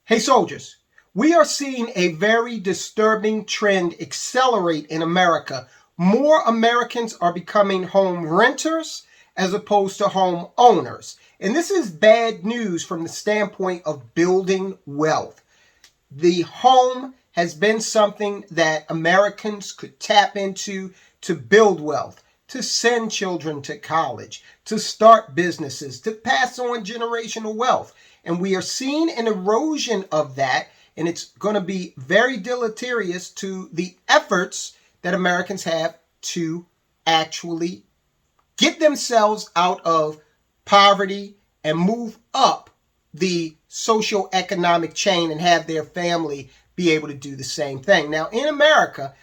Hey soldiers, we are seeing a very disturbing trend accelerate in America. More Americans are becoming home renters as opposed to home owners. And this is bad news from the standpoint of building wealth. The home has been something that Americans could tap into to build wealth, to send children to college, to start businesses, to pass on generational wealth. And we are seeing an erosion of that, and it's going to be very deleterious to the efforts that Americans have to actually get themselves out of poverty and move up the socioeconomic chain and have their family be able to do the same thing. Now, in America,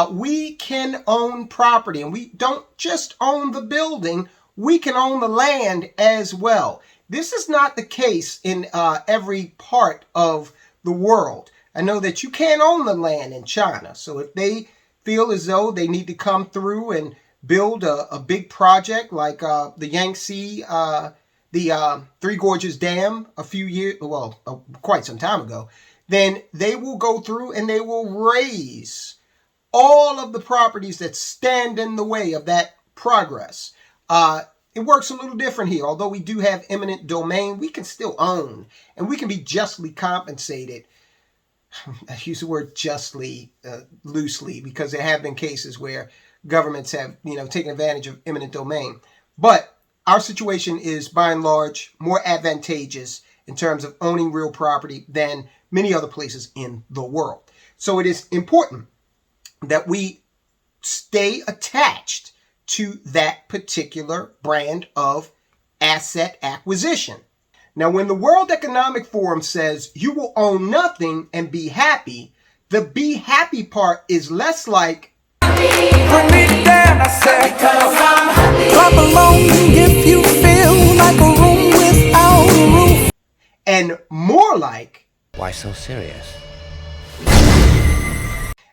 we can own property, and we don't just own the building, we can own the land as well. This is not the case in every part of the world. I know that you can't own the land in China, so if they feel as though they need to come through and build a big project like the Yangtze, the Three Gorges Dam quite some time ago, then they will go through and they will raise all of the properties that stand in the way of that progress. It works a little different here. Although we do have eminent domain, we can still own, and we can be justly compensated. I use the word justly loosely because there have been cases where governments have, taken advantage of eminent domain. But our situation is, by and large, more advantageous in terms of owning real property than many other places in the world. So it is important that we stay attached to that particular brand of asset acquisition. Now, when the World Economic Forum says you will own nothing and be happy, the be happy part is less like Put me down, I said, clap along if you feel like a room without a roof, and more like, why so serious?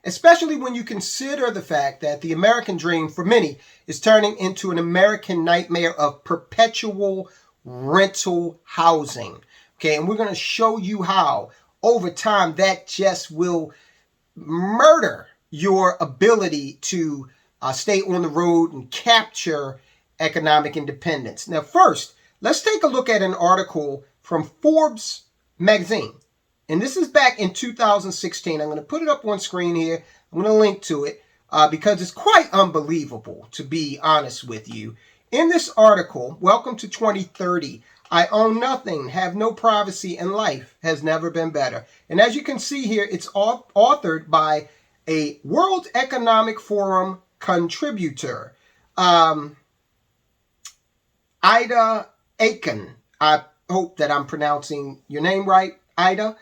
Especially when you consider the fact that the American dream for many is turning into an American nightmare of perpetual rental housing. Okay, and we're going to show you how over time that just will murder your ability to stay on the road and capture economic independence. Now, first, let's take a look at an article from Forbes magazine. And this is back in 2016. I'm going to put it up on screen here. I'm going to link to it because it's quite unbelievable, to be honest with you. In this article, Welcome to 2030, I own nothing, have no privacy, and life has never been better. And as you can see here, it's authored by a World Economic Forum contributor, Ida Aiken. I hope that I'm pronouncing your name right, Ida.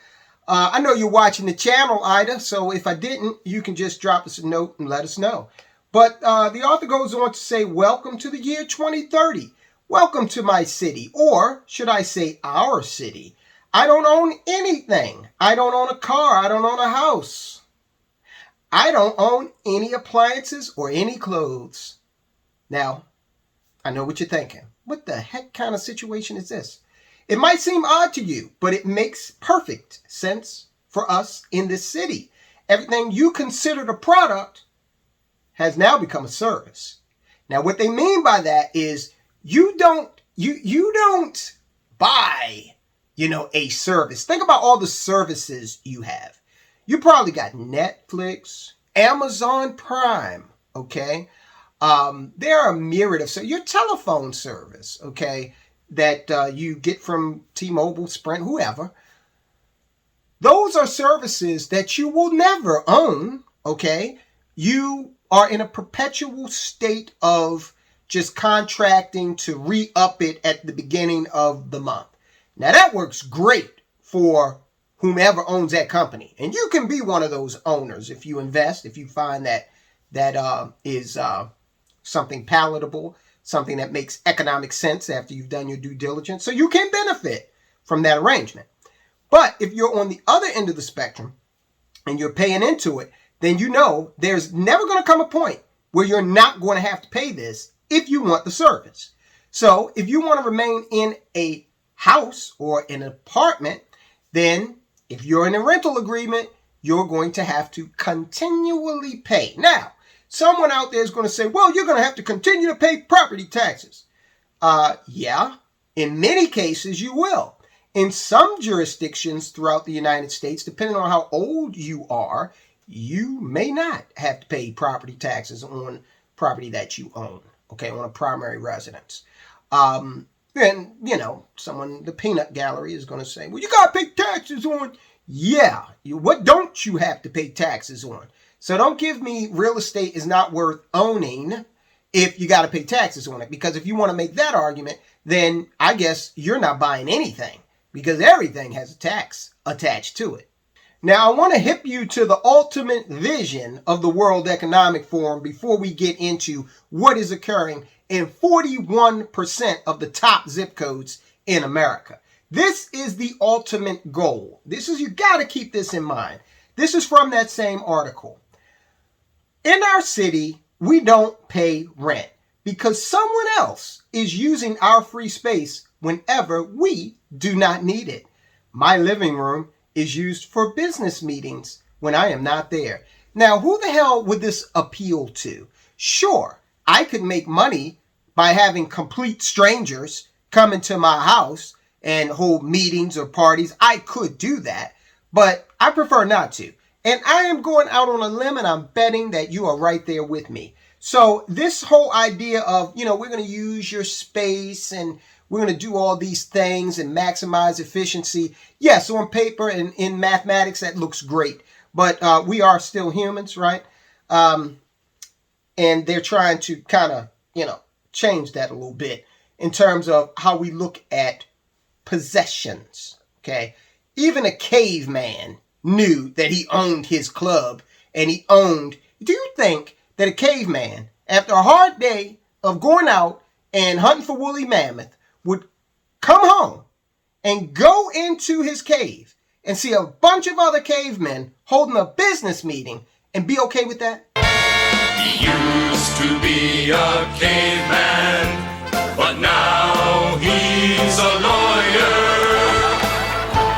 I know you're watching the channel, Ida, so if I didn't, you can just drop us a note and let us know. But the author goes on to say, welcome to the year 2030. Welcome to my city, or should I say our city. I don't own anything. I don't own a car. I don't own a house. I don't own any appliances or any clothes. Now, I know what you're thinking. What the heck kind of situation is this? It might seem odd to you, but it makes perfect sense for us in this city. Everything you considered a product has now become a service. Now, what they mean by that is you don't buy, a service. Think about all the services you have. You probably got Netflix, Amazon Prime, okay? There are a myriad of your telephone service, okay, that you get from T-Mobile, Sprint, whoever. Those are services that you will never own, okay? You are in a perpetual state of just contracting to re-up it at the beginning of the month. Now, that works great for whomever owns that company. And you can be one of those owners if you invest, if you find that is something palatable, something that makes economic sense after you've done your due diligence. So you can benefit from that arrangement. But if you're on the other end of the spectrum and you're paying into it, then there's never going to come a point where you're not going to have to pay this if you want the service. So if you want to remain in a house or an apartment, then If you're in a rental agreement, you're going to have to continually pay. Now, someone out there is going to say, well, you're going to have to continue to pay property taxes. Yeah, in many cases you will. In some jurisdictions throughout the United States, depending on how old you are, you may not have to pay property taxes on property that you own, okay, on a primary residence. Then, someone, the peanut gallery is going to say, well, you got to pay taxes on. Yeah, what don't you have to pay taxes on? So don't give me real estate is not worth owning if you got to pay taxes on it. Because if you want to make that argument, then I guess you're not buying anything, because everything has a tax attached to it. Now, I want to hip you to the ultimate vision of the World Economic Forum before we get into what is occurring in 41% of the top zip codes in America. This is the ultimate goal. You got to keep this in mind. This is from that same article. In our city, we don't pay rent because someone else is using our free space whenever we do not need it. My living room is used for business meetings when I am not there. Now, who the hell would this appeal to? Sure, I could make money by having complete strangers come into my house and hold meetings or parties. I could do that, but I prefer not to. And I am going out on a limb, and I'm betting that you are right there with me. So this whole idea of, we're going to use your space and we're going to do all these things and maximize efficiency. Yes, on paper and in mathematics, that looks great. But we are still humans, right? And they're trying to kind of, change that a little bit in terms of how we look at possessions, okay? Even a caveman knew that he owned his club and do you think that a caveman, after a hard day of going out and hunting for woolly mammoth, would come home and go into his cave and see a bunch of other cavemen holding a business meeting and be okay with that? He used to be a caveman, but now he's a lawyer,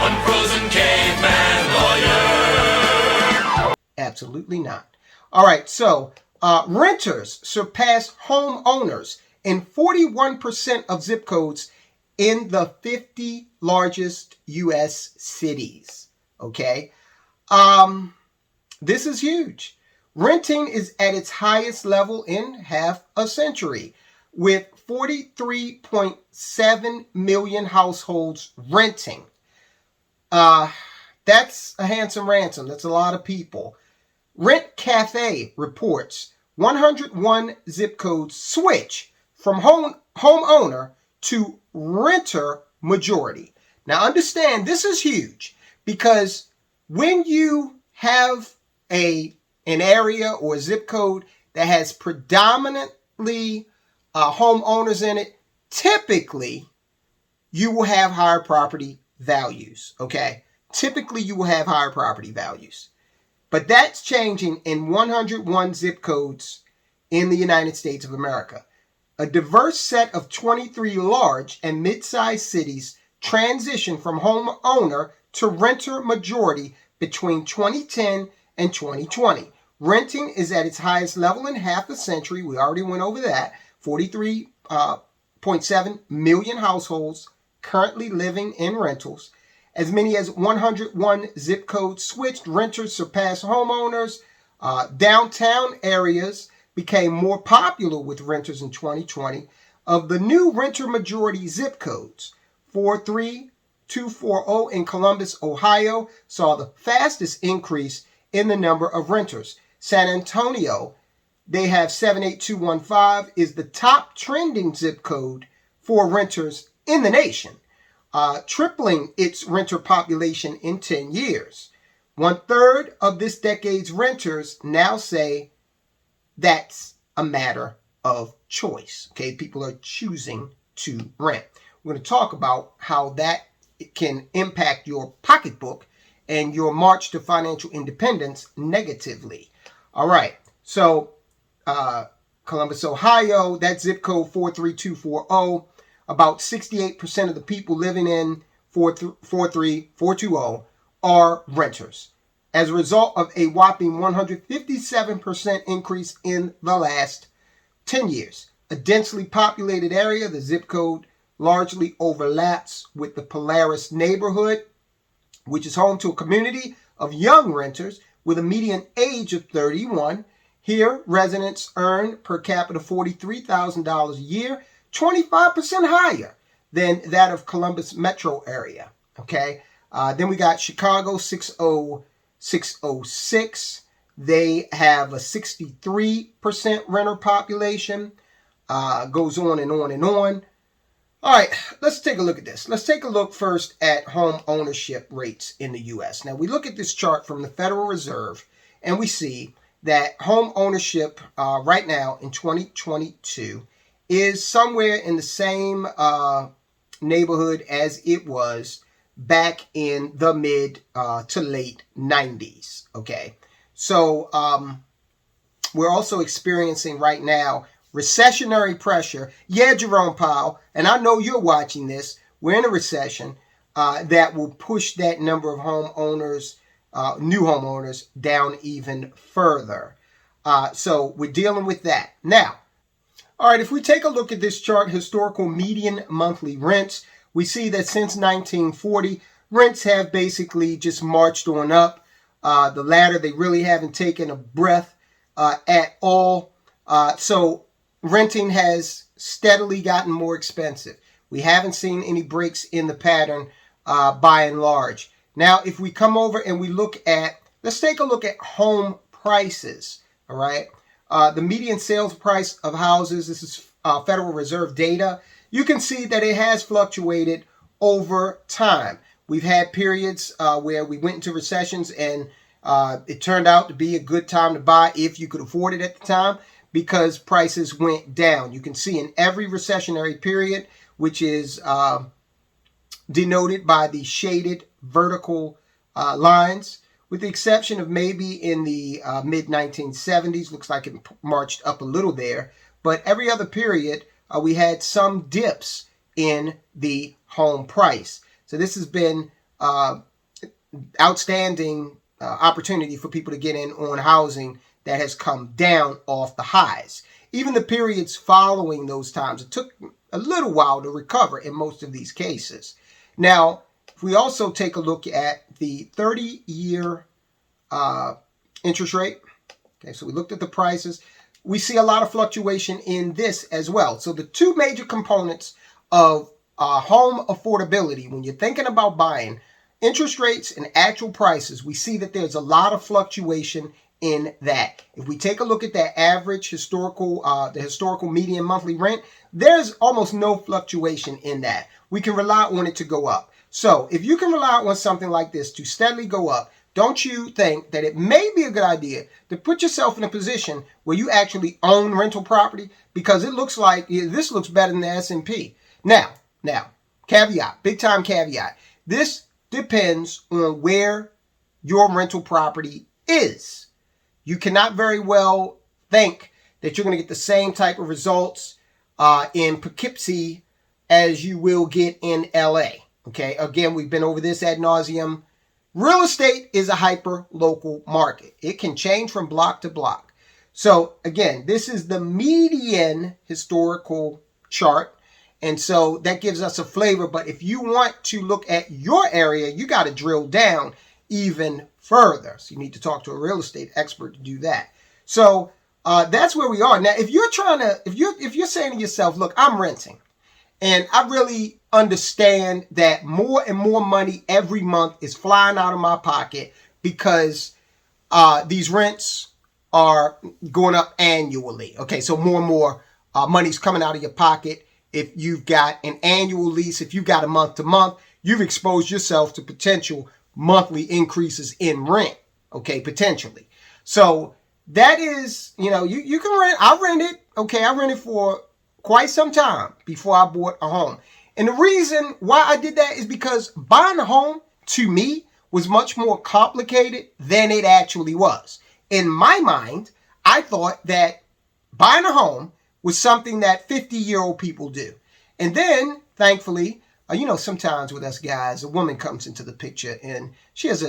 unfrozen caveman lawyer. Absolutely not. All right, so renters surpass homeowners in 41% of zip codes in the 50 largest U.S. cities. Okay, this is huge. Renting is at its highest level in half a century, with 43.7 million households renting. That's a handsome ransom. That's a lot of people. Rent Cafe reports 101 zip codes switch from homeowner to renter majority. Now understand, this is huge, because when you have an area or a zip code that has predominantly homeowners in it, typically you will have higher property values, okay? Typically you will have higher property values. But that's changing in 101 zip codes in the United States of America. A diverse set of 23 large and mid-sized cities transitioned from homeowner to renter majority between 2010 and 2020. Renting is at its highest level in half a century. We already went over that. 43.7 million households currently living in rentals. As many as 101 zip codes switched. Renters surpassed homeowners. Downtown areas became more popular with renters in 2020. Of the new renter majority zip codes, 43240 in Columbus, Ohio, saw the fastest increase in the number of renters. San Antonio, they have 78215, is the top trending zip code for renters in the nation, tripling its renter population in 10 years. 1/3 of this decade's renters now say that's a matter of choice. Okay, people are choosing to rent. We're going to talk about how that can impact your pocketbook and your march to financial independence negatively. All right, so Columbus, Ohio, that zip code 43240, about 68% of the people living in 43420 are renters, as a result of a whopping 157% increase in the last 10 years. A densely populated area, the zip code largely overlaps with the Polaris neighborhood, which is home to a community of young renters with a median age of 31. Here, residents earn per capita $43,000 a year, 25% higher than that of Columbus metro area. Okay. Then we got Chicago 60606. They have a 63% renter population. Goes on and on and on. All right, let's take a look at this. Let's take a look first at home ownership rates in the U.S. Now, we look at this chart from the Federal Reserve, and we see that home ownership right now in 2022 is somewhere in the same neighborhood as it was back in the mid to late 90s. Okay, so we're also experiencing right now recessionary pressure. Yeah, Jerome Powell, and I know you're watching this. We're in a recession that will push that number of homeowners, new homeowners, down even further. So we're dealing with that. Now, all right, if we take a look at this chart, historical median monthly rents, we see that since 1940, rents have basically just marched on up. The latter, they really haven't taken a breath at all. So renting has steadily gotten more expensive. We haven't seen any breaks in the pattern by and large. Now, if we come over and we look at, let's take a look at home prices, all right? The median sales price of houses, this is Federal Reserve data. You can see that it has fluctuated over time. We've had periods where we went into recessions and it turned out to be a good time to buy if you could afford it at the time, because prices went down. You can see in every recessionary period, which is denoted by the shaded vertical lines, with the exception of maybe in the mid-1970s. Looks like it marched up a little there. But every other period, we had some dips in the home price. So this has been outstanding opportunity for people to get in on housing that has come down off the highs. Even the periods following those times, it took a little while to recover in most of these cases. Now, if we also take a look at the 30-year interest rate, okay, so we looked at the prices. We see a lot of fluctuation in this as well. So the two major components of home affordability, when you're thinking about buying, interest rates and actual prices, we see that there's a lot of fluctuation in that. If we take a look at that average historical, the historical median monthly rent, there's almost no fluctuation in that. We can rely on it to go up. So if you can rely on something like this to steadily go up, don't you think that it may be a good idea to put yourself in a position where you actually own rental property? Because it looks like this looks better than the S&P. Now, caveat, big time caveat. This depends on where your rental property is. You cannot very well think that you're going to get the same type of results in Poughkeepsie as you will get in LA. Okay, again, we've been over this ad nauseum. Real estate is a hyper-local market. It can change from block to block. So again, this is the median historical chart. And so that gives us a flavor. But if you want to look at your area, you got to drill down even further. So you need to talk to a real estate expert to do that. So that's where we are. Now, if you're trying to, if you're saying to yourself, look, I'm renting, and I really understand that more and more money every month is flying out of my pocket because these rents are going up annually. Okay, so more and more money's coming out of your pocket. If you've got an annual lease, if you've got a month to month, you've exposed yourself to potential monthly increases in rent. Okay, potentially. So that is, you can rent. I rented. Okay, I rented for quite some time before I bought a home. And the reason why I did that is because buying a home, to me, was much more complicated than it actually was. In my mind, I thought that buying a home was something that 50-year-old people do. And then, thankfully, sometimes with us guys, a woman comes into the picture and she has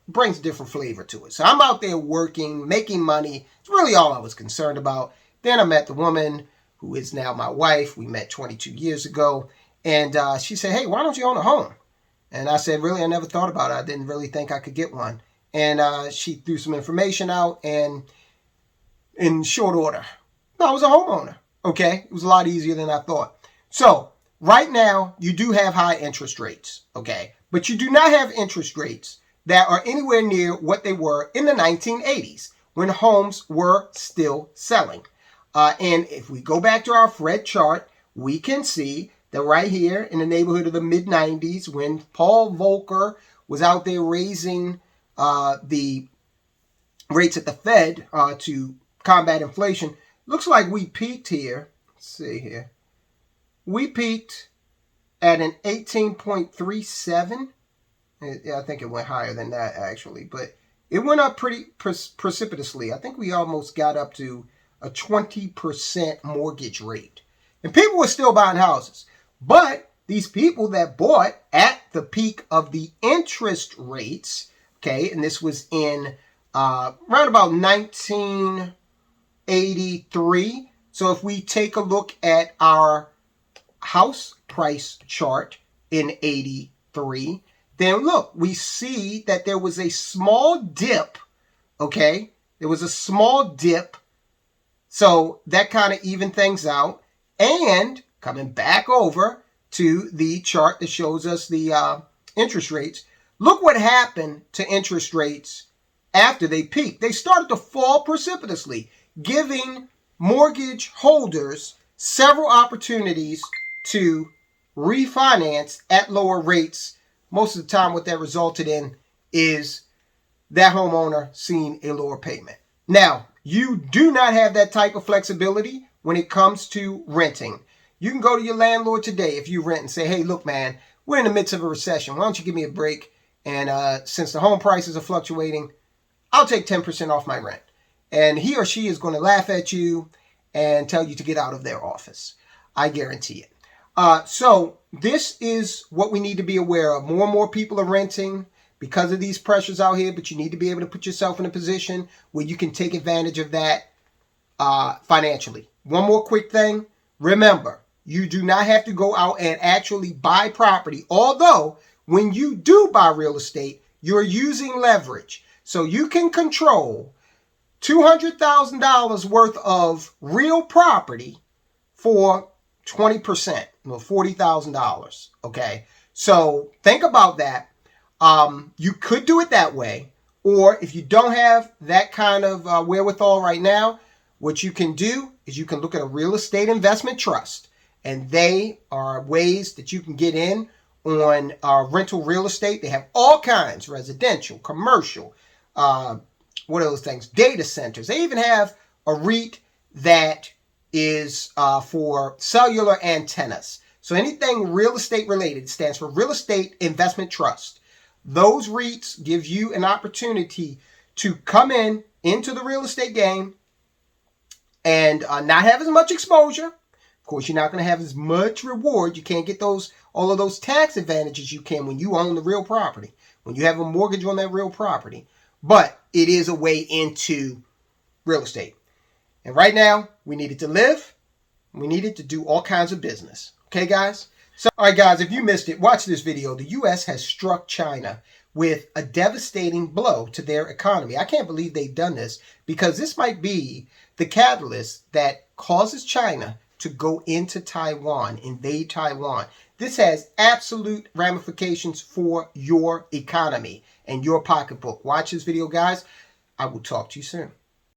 brings a different flavor to it. So I'm out there working, making money. It's really all I was concerned about. Then I met the woman who is now my wife. We met 22 years ago. And she said, hey, why don't you own a home? And I said, really, I never thought about it. I didn't really think I could get one. And she threw some information out, and in short order, I was a homeowner. Okay, it was a lot easier than I thought. So right now, you do have high interest rates, okay? But you do not have interest rates that are anywhere near what they were in the 1980s when homes were still selling. And if we go back to our Fred chart, we can see that right here in the neighborhood of the mid-90s, when Paul Volcker was out there raising the rates at the Fed to combat inflation, looks like we peaked here. Let's see here. We peaked at an 18.37. I think it went higher than that, actually. But it went up pretty precipitously. I think we almost got up to a 20% mortgage rate. And people were still buying houses. But these people that bought at the peak of the interest rates, okay, and this was in around about 1983. So if we take a look at our house price chart in 83, then look, we see that there was a small dip, okay? There was a small dip. So that kind of evened things out. And coming back over to the chart that shows us the interest rates, look what happened to interest rates after they peaked. They started to fall precipitously, giving mortgage holders several opportunities to refinance at lower rates. Most of the time, what that resulted in is that homeowner seeing a lower payment. Now, you do not have that type of flexibility when it comes to renting. You can go to your landlord today if you rent and say, hey, look, man, we're in the midst of a recession. Why don't you give me a break? And since the home prices are fluctuating, I'll take 10% off my rent. And he or she is going to laugh at you and tell you to get out of their office. I guarantee it. So this is what we need to be aware of. More and more people are renting because of these pressures out here, but you need to be able to put yourself in a position where you can take advantage of that financially. One more quick thing. Remember, you do not have to go out and actually buy property. Although, when you do buy real estate, you're using leverage. So you can control $200,000 worth of real property for 20%, $40,000. Okay. So think about that. You could do it that way. Or if you don't have that kind of wherewithal right now, what you can do is you can look at a real estate investment trust. And they are ways that you can get in on rental real estate. They have all kinds, residential, commercial, what are those things? Data centers. They even have a REIT that is for cellular antennas. So anything real estate related stands for Real Estate Investment Trust. Those REITs give you an opportunity to come into the real estate game and not have as much exposure. Of course, you're not going to have as much reward. You can't get all of those tax advantages you can when you own the real property, when you have a mortgage on that real property. But it is a way into real estate. And right now, we need it to live. We need it to do all kinds of business. Okay, guys? So, all right, guys, if you missed it, watch this video. The U.S. has struck China with a devastating blow to their economy. I can't believe they've done this, because this might be the catalyst that causes China to go into Taiwan, invade Taiwan. This has absolute ramifications for your economy and your pocketbook. Watch this video, guys. I will talk to you soon.